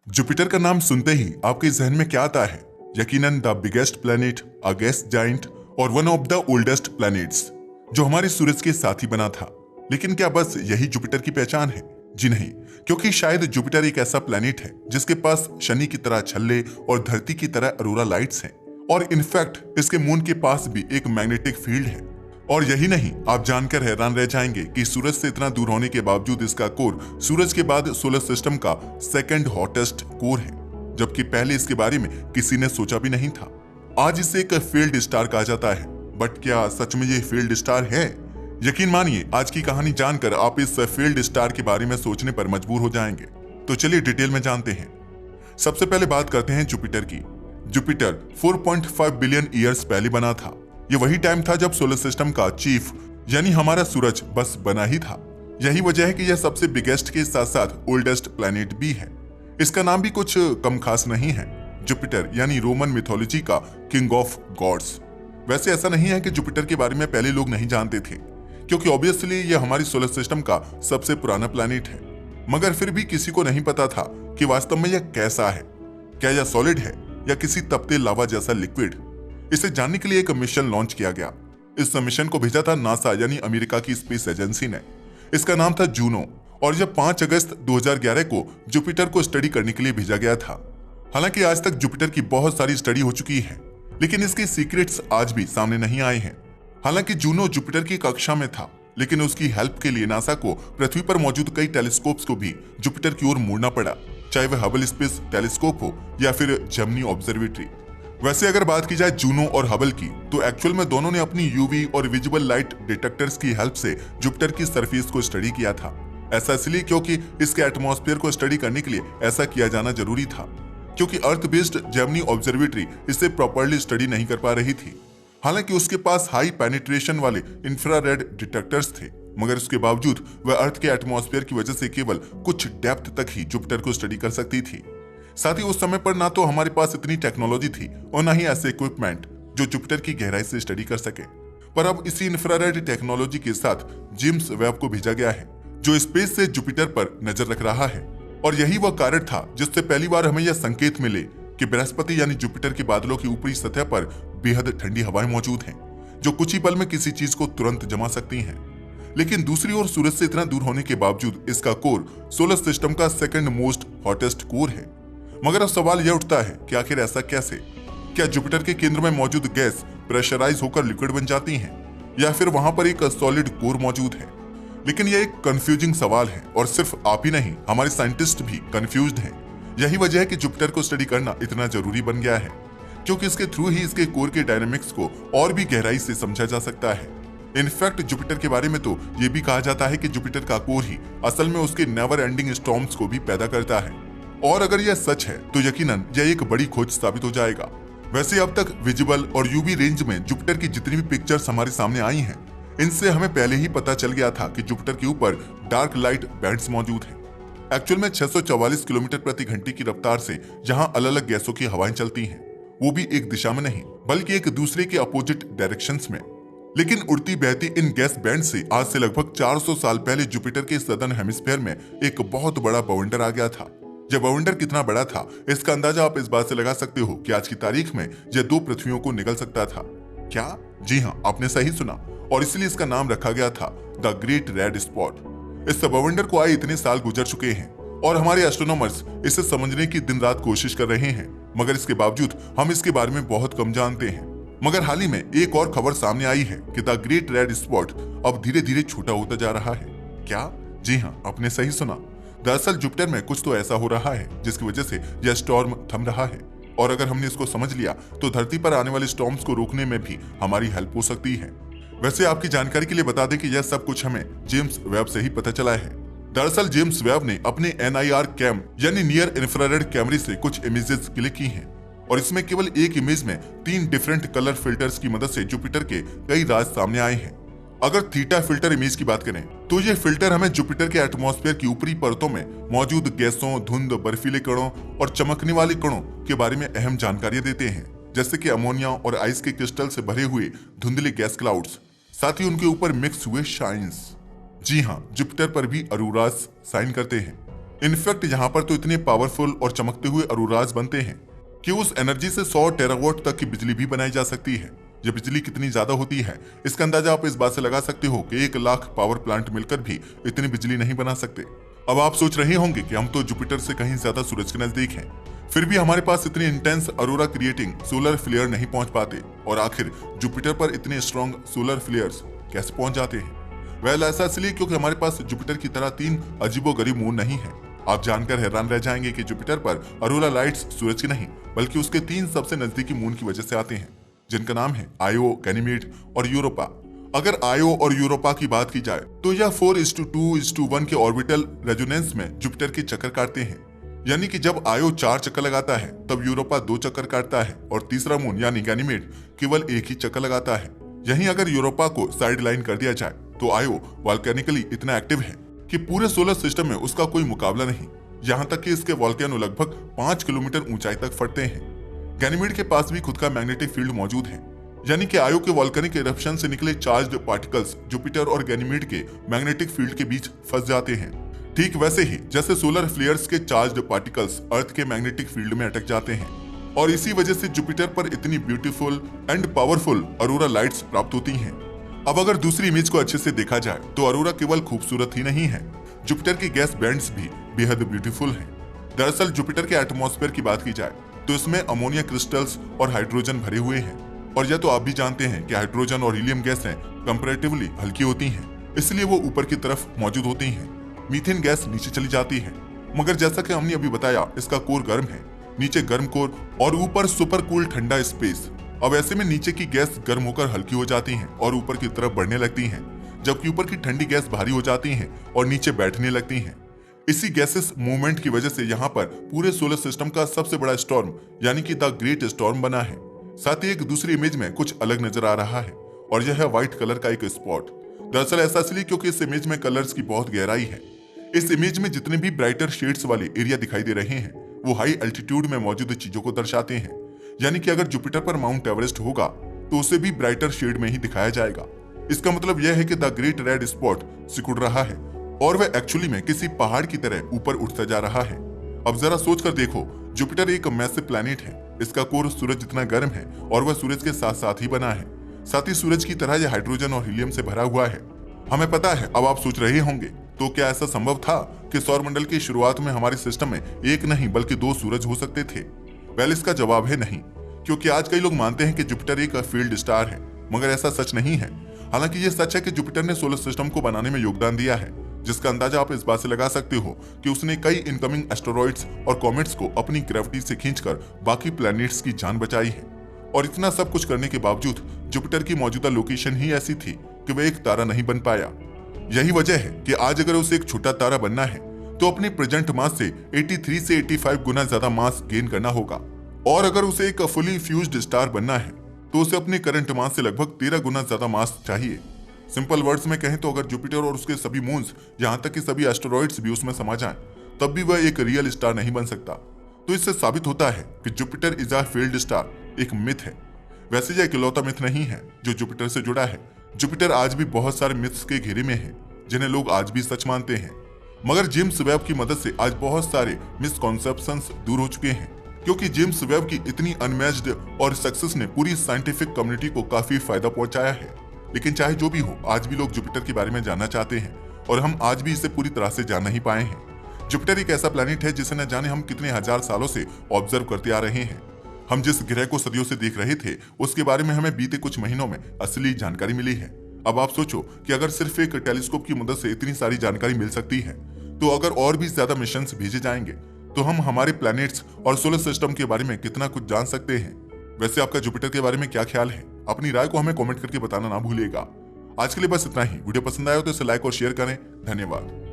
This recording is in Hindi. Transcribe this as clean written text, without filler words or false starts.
जुपिटर का नाम सुनते ही आपके जहन में क्या आता है? यकीनन the biggest planet, a gas giant और one of the oldest planets, जो हमारे सूरज के साथ ही बना था। लेकिन क्या बस यही जुपिटर की पहचान है? जी नहीं, क्योंकि शायद जुपिटर एक ऐसा प्लैनेट है जिसके पास शनि की तरह छल्ले और धरती की तरह अरोरा लाइट्स हैं, और इनफैक्ट इसके मून के पास भी एक मैग्नेटिक फील्ड है। और यही नहीं, आप जानकर हैरान रह जाएंगे कि सूरज से इतना दूर होने के बावजूद इसका कोर सूरज के बाद सोलर सिस्टम का सेकंड हॉटेस्ट कोर है, जबकि पहले इसके बारे में किसी ने सोचा भी नहीं था। आज इसे एक फील्ड स्टार कहा जाता है, बट क्या सच में ये फील्ड स्टार है? यकीन मानिए, आज की कहानी जानकर आप इस फील्ड स्टार के बारे में सोचने पर मजबूर हो जाएंगे। तो चलिए डिटेल में जानते हैं। सबसे पहले बात करते हैं जुपिटर की। जुपिटर 4.5 बिलियन ईयर्स पहले बना था। ये वही टाइम था जब सोलर सिस्टम का चीफ यानी हमारा सूरज बस बना ही था। यही वजह है कि यह सबसे बिगेस्ट के साथ साथ ओल्डेस्ट प्लैनेट भी है। इसका नाम भी कुछ कम खास नहीं है। जुपिटर यानी रोमन मिथोलॉजी का किंग ऑफ गॉड्स। वैसे ऐसा नहीं है कि जुपिटर के बारे में पहले लोग नहीं जानते थे, क्योंकि ऑब्वियसली यह हमारी सोलर सिस्टम का सबसे पुराना प्लैनेट है। मगर फिर भी किसी को नहीं पता था कि वास्तव में यह कैसा है। क्या यह सॉलिड है या किसी तपते लावा जैसा लिक्विड? इसे जानने के लिए एक मिशन लॉन्च किया गया। इस मिशन को भेजा था नासा यानी अमेरिका की स्पेस एजेंसी ने। इसका नाम था जूनो, और यह 5 अगस्त 2011 को जुपिटर को स्टडी करने के लिए भेजा गया था। हालांकि आज तक जुपिटर की बहुत सारी स्टडी हो चुकी है, लेकिन इसके सीक्रेट्स आज भी सामने नहीं आए हैं। हालांकि जूनो जुपिटर की कक्षा में था, लेकिन उसकी हेल्प के लिए नासा को पृथ्वी पर मौजूद कई टेलीस्कोप्स को भी जुपिटर की ओर मुड़ना पड़ा, चाहे वह हबल स्पेस टेलीस्कोप हो या फिर जेमिनी ऑब्जर्वेटरी। वैसे अगर बात की जाए जूनो और हबल की, तो एक्चुअल में दोनों ने अपनी यूवी और विजिबल लाइट डिटेक्टर्स की हेल्प से जुपिटर की सरफेस को स्टडी किया था। ऐसा इसलिए क्योंकि इसके एटमॉस्फेयर को स्टडी करने के लिए ऐसा किया जाना जरूरी था, क्योंकि अर्थ बेस्ड जेमिनी ऑब्जर्वेटरी इसे प्रॉपर्ली स्टडी नहीं कर पा रही थी। हालांकि उसके पास हाई पेनिट्रेशन वाले इंफ्रारेड डिटेक्टर्स थे, मगर उसके बावजूद वह अर्थ के एटमॉस्फेयर की वजह से केवल कुछ डेप्थ तक ही जुपिटर को स्टडी कर सकती थी। साथ ही उस समय पर ना तो हमारे पास इतनी टेक्नोलॉजी थी और ना ही ऐसे इक्विपमेंट जो जुपिटर की गहराई से स्टडी कर सके। पर अब इसी इंफ्रारेड टेक्नोलॉजी के साथ जेम्स वेब को भेजा गया है, जो स्पेस से जुपिटर पर नजर रख रहा है। और यही वह कारण था जिससे पहली बार हमें यह संकेत मिले कि बृहस्पति यानी जुपिटर के बादलों की ऊपरी सतह पर बेहद ठंडी हवाएं मौजूद हैं, जो कुछ ही पल में किसी चीज को तुरंत जमा सकती हैं। लेकिन दूसरी ओर सूरज से इतना दूर होने के बावजूद इसका कोर सोलर सिस्टम का सेकंड मोस्ट हॉटेस्ट कोर है। मगर अब सवाल यह उठता है कि आखिर ऐसा कैसे? क्या जुपिटर के केंद्र में मौजूद गैस प्रेशराइज होकर लिक्विड बन जाती है, या फिर वहां पर एक सॉलिड कोर मौजूद है? लेकिन यह एक कंफ्यूजिंग सवाल है, और सिर्फ आप ही नहीं, हमारे साइंटिस्ट भी कंफ्यूज्ड हैं। यही वजह है कि जुपिटर को स्टडी करना इतना जरूरी बन गया है, क्योंकि इसके थ्रू ही इसके कोर के डायनेमिक्स को और भी गहराई से समझा जा सकता है। इनफैक्ट जुपिटर के बारे में तो ये भी कहा जाता है कि जुपिटर का कोर ही असल में उसके नेवर एंडिंग स्टॉर्म्स को भी पैदा करता है। और अगर यह सच है तो यकीनन यह एक बड़ी खोज साबित हो जाएगा। वैसे अब तक विजिबल और यूवी रेंज में जुपिटर की जितनी भी पिक्चर्स हमारे सामने आई हैं, इनसे हमें पहले ही पता चल गया था कि जुपिटर के ऊपर डार्क लाइट बैंड्स मौजूद हैं। एक्चुअल में 644 किलोमीटर प्रति घंटे की रफ्तार से यहाँ अलग अलग गैसों की हवाएं चलती हैं, वो भी एक दिशा में नहीं बल्कि एक दूसरे के अपोजिट डायरेक्शंस में। लेकिन उड़ती बहती इन गैस बैंड से आज से लगभग 400 साल पहले जुपिटर के सदर्न हेमिस्फीयर में एक बहुत बड़ा बवंडर आ गया था। यह बवंडर कितना बड़ा था, इसका अंदाजा आप इस बात से लगा सकते हो कि आज की तारीख में यह 2 पृथ्वियों को निगल सकता था। क्या? जी हाँ, आपने सही सुना, और इसलिए इसका नाम रखा गया था द ग्रेट रेड स्पॉट। इस बवंडर को आए इतने साल गुजर चुके हैं, और हमारे एस्ट्रोनॉमर्स इसे समझने की दिन रात कोशिश कर रहे हैं, मगर इसके बावजूद हम इसके बारे में बहुत कम जानते हैं। मगर हाल ही में एक और खबर सामने आई है कि द ग्रेट रेड स्पॉट अब धीरे धीरे छोटा होता जा रहा है। क्या? जी हाँ, आपने सही सुना। दरअसल जुपिटर में कुछ तो ऐसा हो रहा है जिसकी वजह से यह स्टॉर्म थम रहा है, और अगर हमने इसको समझ लिया तो धरती पर आने वाले स्टॉर्म्स को रोकने में भी हमारी हेल्प हो सकती है। वैसे आपकी जानकारी के लिए बता दें कि यह सब कुछ हमें जेम्स वेब से ही पता चला है। दरअसल जेम्स वेब ने अपने NIR कैम यानी नियर इंफ्रारेड कैमरे से कुछ इमेजेस क्लिक की हैं, और इसमें केवल एक इमेज में 3 डिफरेंट कलर फिल्टर्स की मदद से जुपिटर के कई राज सामने आए हैं। अगर थीटा फिल्टर इमेज की बात करें तो ये फिल्टर हमें जुपिटर के एटमॉस्फेयर की ऊपरी परतों में मौजूद गैसों, धुंध, बर्फीले कणों और चमकने वाले कणों के बारे में अहम जानकारियां देते हैं, जैसे कि अमोनिया और आइस के क्रिस्टल से भरे हुए धुंधले गैस क्लाउड्स, साथ ही उनके ऊपर मिक्स हुए शाइन्स। जी हाँ, जुपिटर पर भी अरोरास साइन करते हैं। इनफैक्ट यहाँ पर तो इतने पावरफुल और चमकते हुए अरोराज बनते हैं कि उस एनर्जी से 100 टेरावाट तक की बिजली भी बनाई जा सकती है। ये बिजली कितनी ज्यादा होती है इसका अंदाजा आप इस बात से लगा सकते हो कि 1 लाख पावर प्लांट मिलकर भी इतनी बिजली नहीं बना सकते। अब आप सोच रहे होंगे कि हम तो जुपिटर से कहीं ज्यादा सूरज के नजदीक हैं, फिर भी हमारे पास इतनी intense aurora creating solar flare नहीं पहुंच पाते, और आखिर जुपिटर पर इतने स्ट्रॉन्ग सोलर फ्लेयर्स कैसे पहुंच जाते हैं? वेल, ऐसा इसलिए क्योंकि हमारे पास जुपिटर की तरह 3 अजीबोगरीब मून नहीं है। आप जानकर हैरान रह जाएंगे कि जुपिटर पर अरोरा लाइट्स सूरज की नहीं बल्कि उसके 3 सबसे नजदीकी मून की वजह से आते हैं, जिनका नाम है आयो, गैनीमेड और यूरोपा। अगर आयो और यूरोपा की बात की जाए तो यह 4:2:1 के ऑर्बिटल रेजोनेंस में जुपिटर के चक्कर काटते हैं। यानी कि जब आयो 4 चक्कर लगाता है तब यूरोपा 2 चक्कर काटता है और तीसरा मून यानी गैनीमेड केवल 1 ही चक्कर लगाता है। यहीं अगर यूरोपा को साइड लाइन कर दिया जाए तो आयो वॉल्केनिकली इतना एक्टिव है कि पूरे सोलर सिस्टम में उसका कोई मुकाबला नहीं। यहाँ तक कि इसके वॉल्केनो लगभग 5 किलोमीटर ऊंचाई तक फटते हैं। गैनीमेड के पास भी खुद का मैग्नेटिक फील्ड मौजूद है, यानी कि आयो के वॉल्केनिक इरप्शन से निकले चार्ज्ड पार्टिकल्स जुपिटर और गैनीमेड के मैग्नेटिक फील्ड के बीच फंस जाते हैं। ठीक वैसे ही जैसे सोलर फ्लेयर्स के चार्ज्ड पार्टिकल्स अर्थ के मैग्नेटिक फील्ड में अटक जाते हैं, और इसी वजह से जुपिटर पर इतनी beautiful and powerful Arora lights प्राप्त होती हैं। अब अगर दूसरी इमेज को अच्छे से देखा जाए तो अरोरा केवल खूबसूरत ही नहीं है, जुपिटर की गैस बैंड्स भी बेहद ब्यूटीफुल हैं। दरअसल जुपिटर के एटमॉस्फेयर की बात की जाए तो इसमें अमोनिया क्रिस्टल्स और हाइड्रोजन भरे हुए हैं, और यह तो आप भी जानते हैं कि हाइड्रोजन और हीलियम गैसें कंपैरेटिवली हल्की होती हैं, इसलिए वो ऊपर की तरफ मौजूद होती हैं। मीथेन गैस नीचे चली जाती है, मगर जैसा कि हमने अभी बताया इसका कोर गर्म है, नीचे गर्म कोर और ऊपर सुपर कूल ठंडा स्पेस। अब ऐसे में नीचे की गैस गर्म होकर हल्की हो जाती हैं और ऊपर की तरफ बढ़ने लगती हैं, जबकि ऊपर की ठंडी गैस भारी हो जाती हैं और नीचे बैठने लगती हैं। इसी गैसेस मूवमेंट की वजह से यहाँ पर पूरे सोलर सिस्टम का सबसे बड़ा स्टॉर्म यानी कि द ग्रेट स्टॉर्म बना है। साथ ही एक दूसरी इमेज में कुछ अलग नजर आ रहा है, और यह है व्हाइट कलर का एक स्पॉट। दरअसल ऐसा इसलिए क्योंकि इस इमेज में कलर्स की बहुत गहराई है। इस इमेज में जितने भी ब्राइटर शेड्स वाले एरिया दिखाई दे रहे हैं वो हाई एल्टीट्यूड में मौजूद चीजों को दर्शाते हैं। यानी कि अगर जुपिटर पर माउंट एवरेस्ट होगा तो उसे भी ब्राइटर शेड में ही दिखाया जाएगा। इसका मतलब यह है कि द ग्रेट रेड स्पॉट सिकुड़ रहा है और वह एक्चुअली में किसी पहाड़ की तरह ऊपर उठता जा रहा है। अब जरा सोच कर देखो, जुपिटर एक मैसिव प्लैनेट है, इसका कोर सूरज जितना गर्म है और वह सूरज के साथ साथ ही बना है। साथ ही सूरज की तरह यह हाइड्रोजन और हीलियम से भरा हुआ है। हमें पता है, अब आप सोच रहे होंगे तो क्या ऐसा संभव था कि सौरमंडल की शुरुआत में हमारे सिस्टम में एक नहीं बल्कि 2 सूरज हो सकते थे? वेल, इसका जवाब है नहीं, क्योंकि आज कई लोग मानते हैं कि जुपिटर एक फील्ड स्टार है, मगर ऐसा सच नहीं है। हालांकि ये सच है कि जुपिटर ने सोलर सिस्टम को बनाने में योगदान दिया है, जिसका अंदाजा आप इस बात से लगा सकते हो कि उसने कई इनकमिंग एस्टेरॉइड्स और कॉमेट्स को अपनी ग्रेविटी से खींचकर बाकी प्लैनेट्स की जान बचाई है। और इतना सब कुछ करने के बावजूद जुपिटर की मौजूदा लोकेशन ही ऐसी थी कि वह एक तारा नहीं बन पाया। यही वजह है कि आज अगर उसे एक छोटा तारा बनना है तो अपनी प्रेजेंट मास से 83 से 85 गुना ज्यादा मास गेन करना होगा, और अगर उसे एक फुली फ्यूज्ड स्टार बनना है तो उसे अपने करंट मास से लगभग 13 गुना ज्यादा मास चाहिए। सिंपल वर्ड्स में कहें तो अगर जुपिटर और उसके सभी मून्स, यहाँ तक कि सभी एस्टेरॉइड्स भी उसमें समा जाएं, तब भी वह एक रियल स्टार नहीं बन सकता। तो इससे साबित होता है कि Jupiter is a field star एक मिथ है। वैसे यह इकलौता मिथ नहीं है जो जुपिटर से जुड़ा है। जुपिटर आज भी बहुत सारे मिथ्स के घेरे में है जिन्हें लोग आज भी सच मानते हैं, मगर जेम्स वेब की मदद से आज बहुत सारे मिसकॉन्सेप्शंस दूर हो चुके हैं, क्योंकि जेम्स वेब की इतनी अनमैच्ड और सक्सेस ने पूरी साइंटिफिक कम्युनिटी को काफी फायदा पहुंचाया है। लेकिन चाहे जो भी हो, आज भी लोग जुपिटर के बारे में जानना चाहते हैं, और हम आज भी इसे पूरी तरह से जान नहीं पाए हैं। जुपिटर एक ऐसा प्लैनेट है जिसे न जाने हम कितने हजार सालों से ऑब्जर्व करते आ रहे हैं। हम जिस ग्रह को सदियों से देख रहे थे उसके बारे में हमें बीते कुछ महीनों में असली जानकारी मिली है। अब आप सोचो कि अगर सिर्फ एक टेलीस्कोप की मदद से इतनी सारी जानकारी मिल सकती है, तो अगर और भी ज्यादा मिशंस भेजे जाएंगे तो हम हमारे प्लैनेट्स और सोलर सिस्टम के बारे में कितना कुछ जान सकते हैं। वैसे आपका जुपिटर के बारे में क्या ख्याल है? अपनी राय को हमें कमेंट करके बताना ना भूलिएगा। आज के लिए बस इतना ही। वीडियो पसंद आया हो तो इसे लाइक और शेयर करें। धन्यवाद।